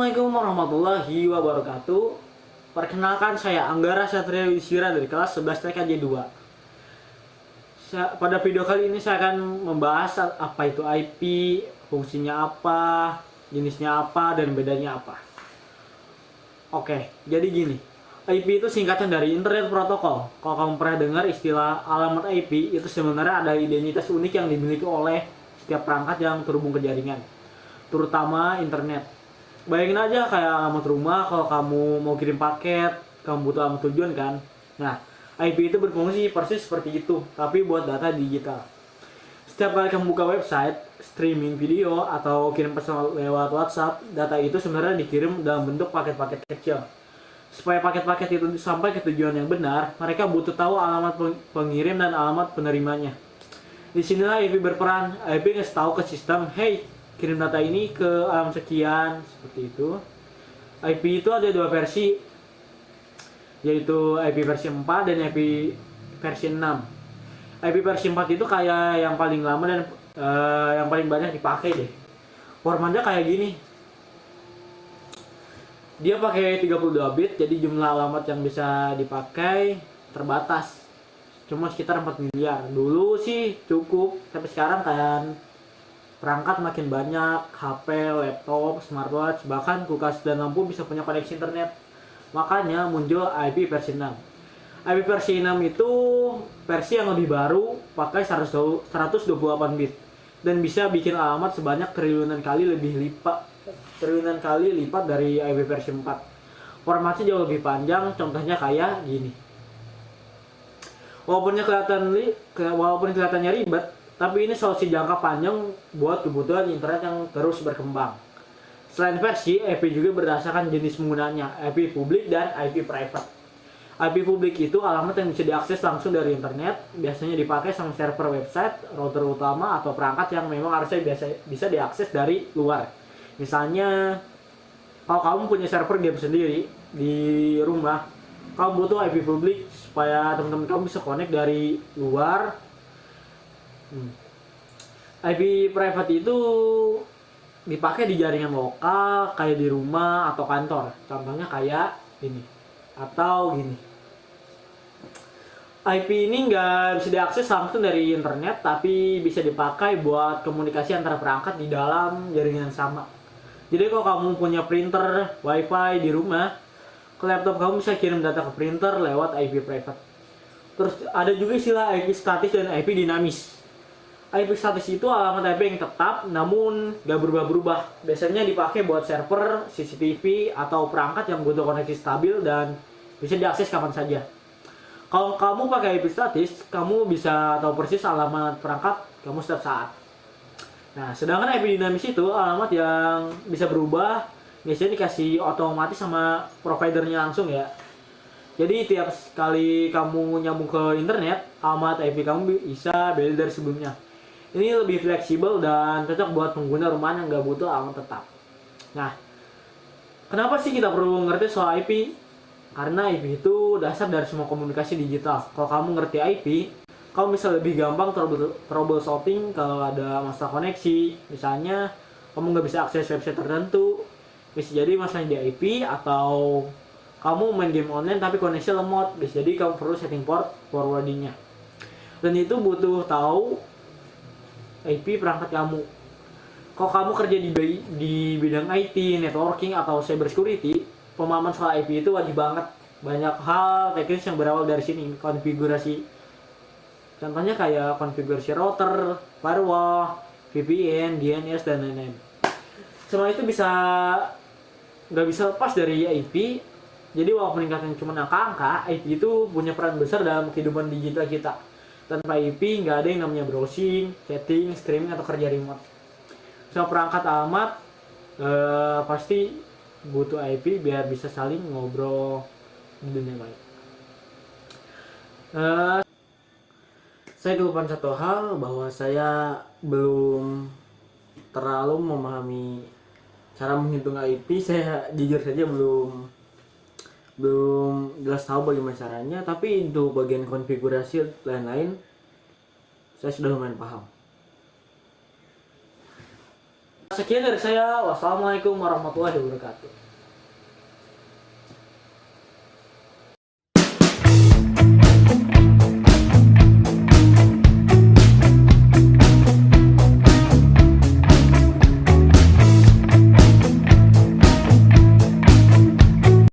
Assalamualaikum warahmatullahi wabarakatuh. Perkenalkan, saya Anggara Satria Wisira dari kelas 11 TKJ 2. Pada video kali ini saya akan membahas apa itu IP, fungsinya apa, jenisnya apa, dan bedanya apa. Oke, jadi gini. IP itu singkatan dari Internet Protocol. Kalau kamu pernah dengar istilah alamat IP, itu sebenarnya ada identitas unik yang dimiliki oleh setiap perangkat yang terhubung ke jaringan, terutama internet. Bayangin aja kayak alamat rumah, kalau kamu mau kirim paket, kamu butuh alamat tujuan kan. Nah, IP itu berfungsi persis seperti itu, tapi buat data digital. Setiap kali kamu buka website, streaming video, atau kirim pesan lewat WhatsApp, data itu sebenarnya dikirim dalam bentuk paket-paket kecil. Supaya paket-paket itu sampai ke tujuan yang benar, mereka butuh tahu alamat pengirim dan alamat penerimanya. Disinilah IP berperan. IP ngasih tahu ke sistem, hey, kirim data ini ke alamat sekian, seperti itu. IP itu ada dua versi, yaitu IP versi 4 dan IP versi 6. IP versi 4 itu kayak yang paling lama dan yang paling banyak dipakai deh. Formatnya kayak gini. Dia pakai 32 bit, jadi jumlah alamat yang bisa dipakai terbatas. Cuma sekitar 4 miliar. Dulu sih cukup, tapi sekarang kayak perangkat makin banyak, HP, laptop, smartwatch, bahkan kulkas dan lampu bisa punya koneksi internet. Makanya muncul IP versi 6. IP versi 6 itu versi yang lebih baru, pakai 128 bit dan bisa bikin alamat sebanyak triliunan kali lipat dari IP versi 4. Formatnya jauh lebih panjang, contohnya kayak gini. Walaupun kelihatannya ribet, tapi ini solusi jangka panjang buat kebutuhan internet yang terus berkembang. Selain versi, IP juga berdasarkan jenis penggunanya, IP publik dan IP private. IP publik itu alamat yang bisa diakses langsung dari internet, biasanya dipakai sama server website, router utama, atau perangkat yang memang harusnya bisa diakses dari luar. Misalnya, kalau kamu punya server game sendiri di rumah, kamu butuh IP publik supaya teman-teman kamu bisa connect dari luar. IP private itu dipakai di jaringan lokal kayak di rumah atau kantor. Contohnya kayak ini atau gini. IP ini nggak bisa diakses langsung dari internet, tapi bisa dipakai buat komunikasi antara perangkat di dalam jaringan yang sama. Jadi kalau kamu punya printer, wifi di rumah, ke laptop kamu bisa kirim data ke printer lewat IP private. Terus ada juga istilah IP statis dan IP dinamis. IP statis itu alamat IP yang tetap namun gak berubah-berubah. Biasanya dipakai buat server, CCTV, atau perangkat yang butuh koneksi stabil dan bisa diakses kapan saja. Kalau kamu pakai IP statis, kamu bisa tahu persis alamat perangkat kamu setiap saat. Nah, sedangkan IP dinamis itu alamat yang bisa berubah, biasanya dikasih otomatis sama providernya langsung ya. Jadi tiap kali kamu nyambung ke internet, alamat IP kamu bisa beda dari sebelumnya. Ini lebih fleksibel dan cocok buat pengguna rumahan yang nggak butuh alamat tetap. Nah, kenapa sih kita perlu ngerti soal IP? Karena IP itu dasar dari semua komunikasi digital. Kalau kamu ngerti IP, kamu bisa lebih gampang troubleshooting kalau ada masalah koneksi. Misalnya, kamu nggak bisa akses website tertentu, bisa jadi masalah di IP, atau kamu main game online tapi koneksi lemot, bisa jadi kamu perlu setting port forwardingnya. Dan itu butuh tahu IP perangkat kamu. Kalau kamu kerja di bidang IT, networking, atau cyber security, pemahaman soal IP itu wajib banget. Banyak hal teknis yang berawal dari sini, konfigurasi. Contohnya kayak konfigurasi router, firewall, VPN, DNS, dan lain-lain. Semua itu nggak bisa lepas dari IP. Jadi walaupun meningkatkan cuma angka-angka, IP itu punya peran besar dalam kehidupan digital kita. Tanpa IP nggak ada yang namanya browsing, chatting, streaming, atau kerja remote. Semua perangkat alamat pasti butuh IP biar bisa saling ngobrol di dunia baik. Saya kelupaan satu hal, bahwa saya belum terlalu memahami cara menghitung IP. Saya jujur saja belum jelas tahu bagaimana caranya, tapi untuk bagian konfigurasi lain-lain saya sudah lumayan paham. Sekian dari saya. Wassalamualaikum warahmatullahi wabarakatuh.